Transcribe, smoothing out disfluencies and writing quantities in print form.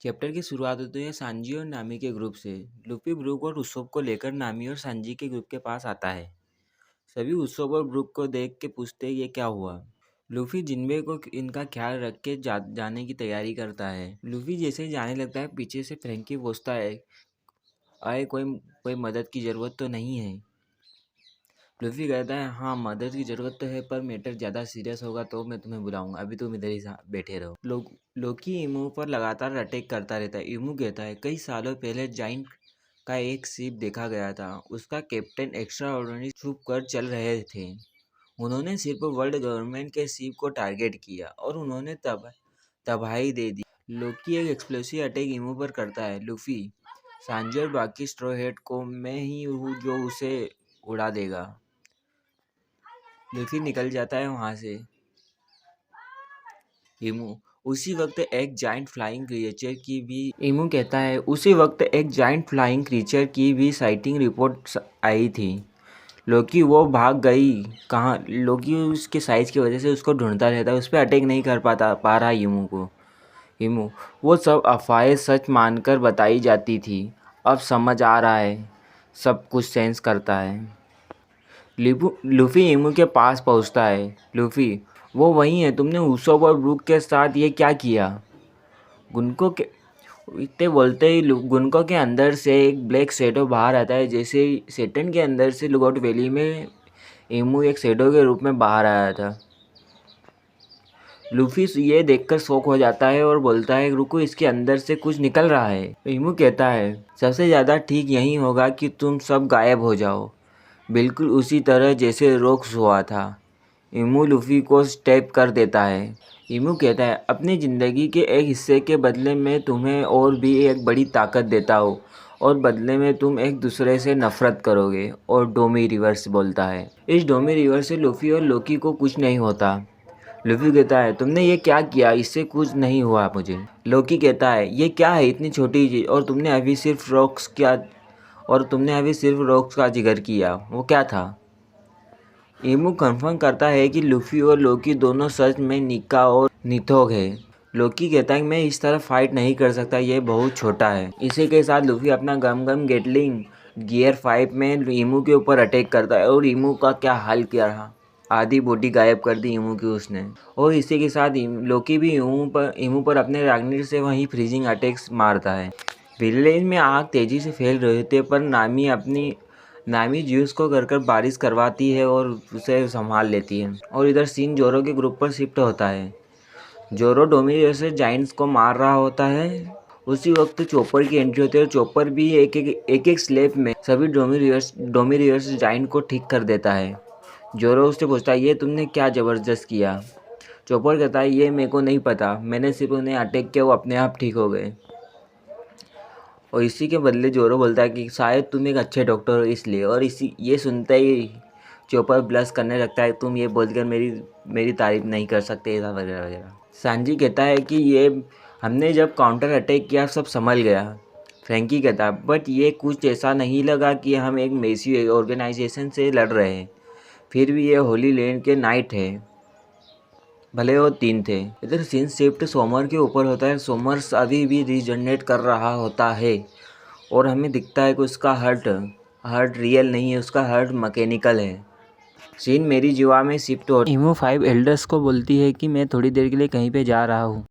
Chapter की शुरुआत होती है सांजी और नामी के ग्रुप से। लूफी ब्रूक और उsopp को लेकर नामी और सांजी के ग्रुप के पास आता है। सभी उsopp और ब्रूक को देख के पूछते हैं ये क्या हुआ। लूफी जिन्बे को इनका ख्याल रख के जाने की तैयारी करता है। लूफी जैसे ही जाने लगता है पीछे से फ्रैंकी पूछता है आए कोई मदद की ज़रूरत तो नहीं है। लूफी कहता है हाँ मदद की ज़रूरत तो है पर मैटर ज़्यादा सीरियस होगा तो मैं तुम्हें बुलाऊंगा, अभी तुम इधर ही बैठे रहो। लोकी इमू पर लगातार अटैक करता रहता है। इमू कहता है कई सालों पहले जाइंट का एक शिप देखा गया था, उसका कैप्टन एक्स्ट्रा ऑर्डिनरी छुप कर चल रहे थे। उन्होंने सिर्फ वर्ल्ड गवर्नमेंट के शिप को टारगेट किया और उन्होंने तबाही दे दी। लोकी एक एक्सप्लोसिव अटैक इमू पर करता है। लूफी सांजी और बाकी स्ट्रॉ हेड को मैं ही हूँ जो उसे उड़ा देगा। लूफी निकल जाता है वहाँ से। इमू उसी वक्त एक जाइंट फ्लाइंग क्रिएचर की भी इमू कहता है उसी वक्त एक जाइंट फ्लाइंग क्रीचर की भी साइटिंग रिपोर्ट आई थी। लोकी वो भाग गई कहाँ। लोकी उसके साइज़ की वजह से उसको ढूंढता रहता है, उस पर अटैक नहीं कर पा रहा इमू को। इमू वो सब अफवाहें सच मानकर बताई जाती थी, अब समझ आ रहा है, सब कुछ सेंस करता है। लूफी इमू के पास पहुंचता है। लूफी वो वही है, तुमने उsopp और ब्रूक के साथ ये क्या किया। गुनको के इतने बोलते ही गुनको के अंदर से एक ब्लैक शैडो बाहर आता है, जैसे सेटन के अंदर से लुकआउट वैली में इमू एक शैडो के रूप में बाहर आया था। लूफी ये देखकर शॉक हो जाता है और बोलता है रुको इसके अंदर से कुछ निकल रहा है। इमू कहता है सबसे ज़्यादा ठीक यही होगा कि तुम सब गायब हो जाओ, बिल्कुल उसी तरह जैसे रोक्स हुआ था। इमू लूफी को स्टेप कर देता है। इमू कहता है अपनी ज़िंदगी के एक हिस्से के बदले में तुम्हें और भी एक बड़ी ताकत देता हूँ और बदले में तुम एक दूसरे से नफरत करोगे। और डोमी रिवर्स बोलता है। इस डोमी रिवर्स से लूफी और लोकी को कुछ नहीं होता। लूफी कहता है तुमने ये क्या किया, इससे कुछ नहीं हुआ मुझे। लोकी कहता है ये क्या है इतनी छोटी चीज़, और तुमने अभी सिर्फ रॉक्स का जिक्र किया, वो क्या था। इमू कंफर्म करता है कि लूफी और लोकी दोनों सच में निका और निथोग है। लोकी कहता है मैं इस तरह फाइट नहीं कर सकता, ये बहुत छोटा है। इसी के साथ लूफी अपना गम गेटलिंग गियर 5 में इमू के ऊपर अटैक करता है और इमू का क्या हाल किया रहा, आधी बॉडी गायब कर दी इमू की उसने। और इसी के साथ लोकी भी इमू पर अपने राग्निर से वहीं फ्रीजिंग अटैक्स मारता है। विलेज में आग तेज़ी से फैल रहे थे पर नामी ज्यूस को कर बारिश करवाती है और उसे संभाल लेती है। और इधर सीन जोरो के ग्रुप पर शिफ्ट होता है। जोरो डोमिनियर से जाइंट्स को मार रहा होता है। उसी वक्त चॉपर की एंट्री होती है और चॉपर भी एक स्लैब में सभी डोमिनियर्स जाइंट को ठीक कर देता है। जोरो उससे पूछता है ये तुमने क्या ज़बरदस्त किया। चॉपर कहता है ये मेरे को नहीं पता, मैंने सिर्फ उन्हें अटैक किया, वो अपने आप ठीक हो गए। और इसी के बदले जोरो बोलता है कि शायद तुम एक अच्छे डॉक्टर हो इसलिए। और ये सुनते ही चॉपर ब्लश करने लगता है, तुम ये बोलकर मेरी तारीफ नहीं कर सकते, ऐसा वगैरह वगैरह। सांजी कहता है कि ये हमने जब काउंटर अटैक किया सब संभल गया। फ्रैंकी कहता है बट ये कुछ ऐसा नहीं लगा कि हम एक मैसी ऑर्गेनाइजेशन से लड़ रहे हैं, फिर भी ये होली लैंड के नाइट है, भले वो 3 थे। इधर सीन शिफ्ट सोमर के ऊपर होता है। सोमर अभी भी रीजनरेट कर रहा होता है और हमें दिखता है कि उसका हर्ट रियल नहीं है, उसका हर्ट मैकेनिकल है। सीन मेरी जीवा में शिफ्ट हो इमो 5 एल्डर्स को बोलती है कि मैं थोड़ी देर के लिए कहीं पे जा रहा हूँ।